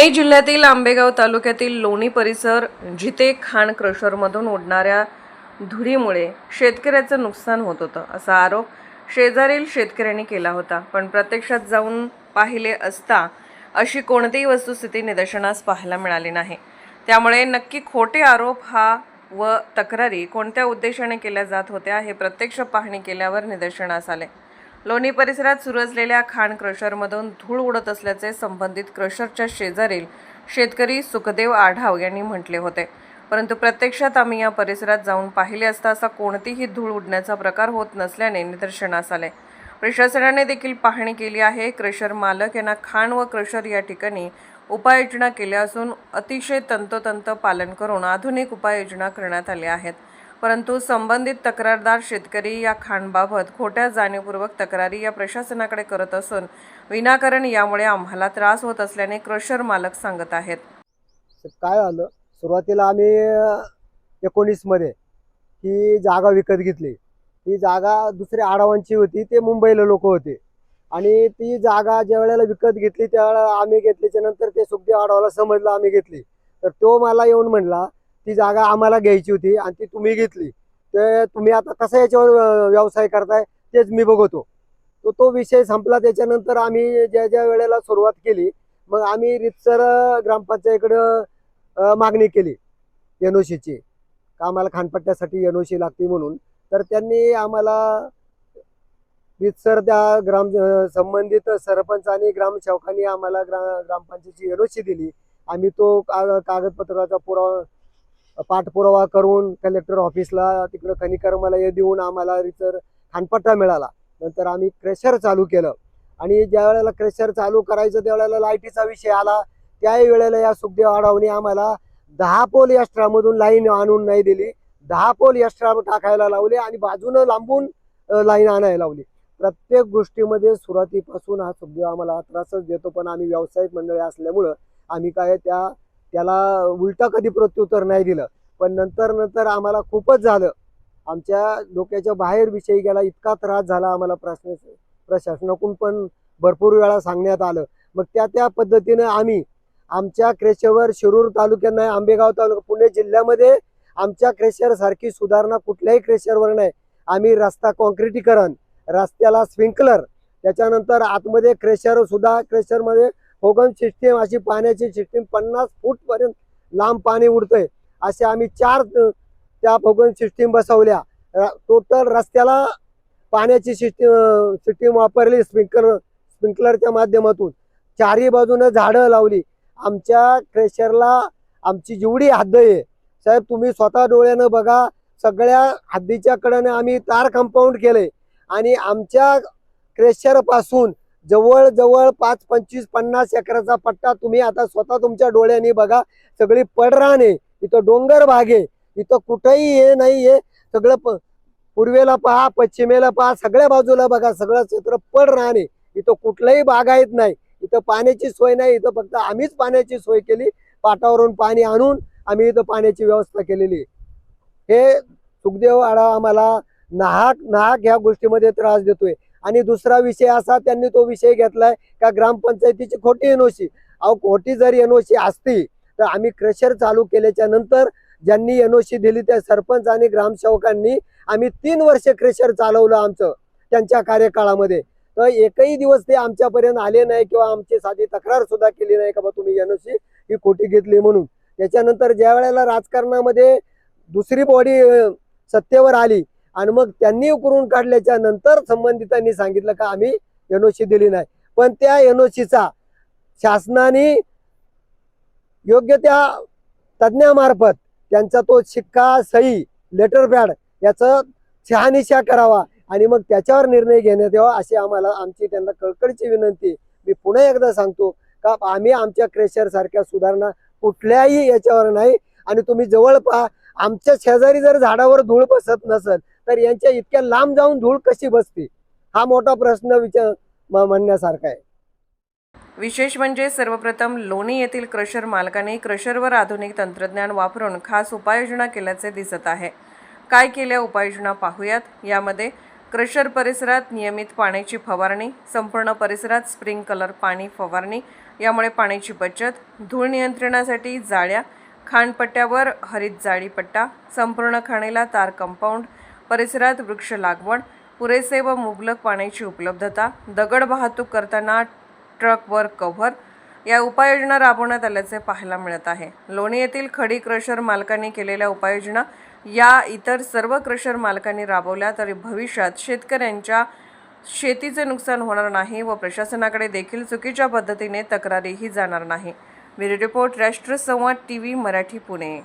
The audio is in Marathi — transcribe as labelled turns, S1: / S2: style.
S1: पुणे जिल्ह्यातील आंबेगाव तालुक्यातील लोणी परिसर जिते खाण क्रशरमधून उडणाऱ्या धुळीमुळे शेतकऱ्याचं नुकसान होत होतं असा आरोप शेजारील शेतकऱ्यांनी केला होता। पण प्रत्यक्षात जाऊन पाहिले असता अशी कोणतीही वस्तुस्थिती निदर्शनास पाहायला मिळाली नाही। त्यामुळे नक्की खोटे आरोप व तक्रारी कोणत्या उद्देशाने केल्या जात होत्या हे प्रत्यक्ष पाहणी केल्यावर निदर्शनास आले। लोणी परिसरात सुरू असलेल्या खाण क्रशरमधून धूळ उडत असल्याचे संबंधित क्रशरच्या शेजारील शेतकरी सुखदेव आढाव यांनी म्हटले होते। परंतु प्रत्यक्षात आम्ही या परिसरात जाऊन पाहिले असता असा कोणतीही धूळ उडण्याचा प्रकार होत नसल्याने निदर्शनास आले। प्रशासनाने देखील पाहणी केली आहे। क्रशर मालक यांना खाण व क्रशर या ठिकाणी उपाययोजना केल्या असून अतिशय तंतोतंत पालन करून आधुनिक उपाययोजना करण्यात आल्या आहेत। परंतु संबंधित तक्रारदार शेतकरी या खाणबाबत खोट्या जाणीवपूर्वक तक्रारी या प्रशासनाकडे करत असून विनाकारण यामुळे आम्हाला त्रास होत असल्याने क्रशर मालक सांगत आहेत।
S2: काय झालं, सुरुवातीला आम्ही 19 मध्ये ही जागा विकत घेतली। ही जागा दुसऱ्या आडावांची होती, ते मुंबईला लोक होते आणि ती जागा ज्या वेळेला विकत घेतली त्यावेळेला आम्ही घेतल्याच्या नंतर ते सुखदेव आढावला समजलं आम्ही घेतली, तर तो मला येऊन म्हणला ती जागा आम्हाला घ्यायची होती आणि ती तुम्ही घेतली, ते तुम्ही आता कसा याच्यावर व्यवसाय करताय तेच मी बघतो। तो विषय संपला। त्याच्यानंतर आम्ही ज्या ज्या वेळेला सुरुवात केली मग आम्ही रितसर ग्रामपंचायतीकडे मागणी केली एनओसीची, का आम्हाला खानपट्ट्यासाठी एनओसी लागते म्हणून। तर त्यांनी आम्हाला रितसर त्या संबंधित सरपंच आणि ग्रामसेवकांनी आम्हाला ग्रामपंचायतीची एनओसी दिली। आम्ही तो कागदपत्राचा पाठपुरावा करून कलेक्टर ऑफिसला तिकडे खनिकर्माला देऊन आम्हाला रितसर खानपट्टा मिळाला। नंतर आम्ही क्रेशर चालू केलं आणि ज्या वेळेला क्रेशर चालू करायचं त्यावेळेला लाईटीचा विषय आला। त्याही वेळेला या सुखदेव आढावने आम्हाला 10 पोल एक्स्ट्रामधून लाईन आणून नाही दिली, 10 पोल एक्स्ट्रा टाकायला लावले आणि बाजूनं लांबून लाईन आणायला लावली। प्रत्येक गोष्टीमध्ये सुरुवातीपासून हा सुखदेव आम्हाला त्रासच देतो, पण आम्ही व्यावसायिक मंडळी असल्यामुळं आम्ही काय त्याला उलटा कधी प्रत्युत्तर नाही दिलं। पण नंतर आम्हाला खूपच झालं, आमच्या डोक्याच्या बाहेर विषय गेला, इतका त्रास झाला आम्हाला। प्रशासनाकडून पण भरपूर वेळा सांगण्यात आलं। मग त्या पद्धतीनं आम्ही आमच्या क्रेशरवर शिरूर तालुक्यात नाही, आंबेगाव तालुका पुणे जिल्ह्यामध्ये आमच्या क्रेशर सारखी सुधारणा कुठल्याही क्रेशरवर नाही। आम्ही रस्ता कॉन्क्रिटीकरण, रस्त्याला स्प्रिंकलर, त्याच्यानंतर आतमध्ये क्रेशर सुद्धा, क्रेशरमध्ये होगन सिस्टीम, अशी पाण्याची सिस्टीम 50 फूट पर्यंत लांब पाणी उडतंय असे आम्ही 4 त्या होगन सिस्टीम बसवल्या। टोटल रस्त्याला पाण्याची सिस्टीम वापरली स्प्रिंकलरच्या माध्यमातून। चारही बाजूने झाडं लावली। आमच्या क्रेशरला आमची जेवढी हद्द आहे साहेब तुम्ही स्वतः डोळ्यानं बघा, सगळ्या हद्दीच्या कडेने आम्ही तार कंपाऊंड केले आणि आमच्या क्रेशर पासून जवळ 5, 25, 50 एकराचा पट्टा तुम्ही आता स्वतः तुमच्या डोळ्यांनी बघा। सगळी पडराने, इथं डोंगर भाग आहे, इथं कुठेही हे नाही आहे। सगळं पूर्वेला पहा, पश्चिमेला पहा, सगळ्या बाजूला बघा, सगळं क्षेत्र पडराने, इथं कुठलंही बागायत नाही, इथं पाण्याची सोय नाही। इथं फक्त आम्हीच पाण्याची सोय केली, पाटावरून पाणी आणून आम्ही इथं पाण्याची व्यवस्था केलेली। हे सुखदेव आढाव आम्हाला नाहक ह्या गोष्टीमध्ये त्रास देतोय। आणि दुसरा विषय असा, त्यांनी तो विषय घेतलाय का ग्रामपंचायतीची खोटी एनओसी। अहो खोटी जरी एनओसी असती तर आम्ही क्रेशर चालू केल्याच्या नंतर ज्यांनी एनओसी दिली त्या सरपंच आणि ग्रामसेवकांनी आम्ही 3 वर्ष क्रेशर चालवलं आमचं त्यांच्या कार्यकाळामध्ये। तर एकही दिवस ते आमच्यापर्यंत आले नाही किंवा आमची साधी तक्रार सुद्धा केली नाही का बा तुम्ही एनओसी ही खोटी घेतली म्हणून। त्याच्यानंतर ज्या वेळेला राजकारणामध्ये दुसरी बॉडी सत्तेवर आली आणि मग त्यांनी उकरून काढल्याच्या नंतर संबंधितांनी सांगितलं का आम्ही एनओसी दिली नाही। पण त्या एनओसीचा शासनाने योग्य त्या तज्ञामार्फत त्यांचा तो शिक्का, सही, लेटर पॅड याचं शहानिशा करावा आणि मग त्याच्यावर निर्णय घेण्यात यावा अशी आमची त्यांना कळकळीची विनंती। मी पुन्हा एकदा सांगतो का आम्ही आमच्या क्रेशर सारख्या सुधारणा कुठल्याही याच्यावर नाही। आणि तुम्ही जवळ पहा, आमच्या शेजारी जर झाडावर धूळ बसत नसेल तर यांच्या इतक्या लांब जाऊन धूळ कशी बसते, हा मोठा प्रश्न म्हणण्यासारखा आहे।
S1: विशेष म्हणजे सर्वप्रथम लोणी येथील क्रशर मालकाने क्रशरवर आधुनिक तंत्रज्ञान वापरून खास उपाययोजना केल्याचे दिसत आहे। काय केल्या उपाययोजना पाहूयात। यामध्ये क्रशर परिसरात नियमित पाण्याची फवारणी, संपूर्ण परिसरात स्प्रिंकलर पाणी फवारणी, यामुळे पाण्याची बचत, धूळ नियंत्रणासाठी जाळ्या, खाणपट्ट्यावर हरित जाळी पट्टा, संपूर्ण खाणीला तार कंपाऊंड, परिसरात वृक्ष लागवड, पुरेसे व मुबलक पाण्याची उपलब्धता, दगड वाहतूक करताना ट्रकवर कव्हर या उपाययोजना राबवण्यात आल्याचे पाहायला मिळत आहे. लोणी येथील खडी क्रशर मालकांनी केलेल्या उपाययोजना या इतर सर्व क्रशर मालकांनी राबवल्या तरी भविष्यात शेतकऱ्यांच्या शेतीचे नुकसान होणार नाही व प्रशासनाकडे देखील चुकीच्या पद्धतीने तक्रारीही जाणार नाही. ब्युरो रिपोर्ट, राष्ट्र संवाद टीव्ही मराठी, पुणे.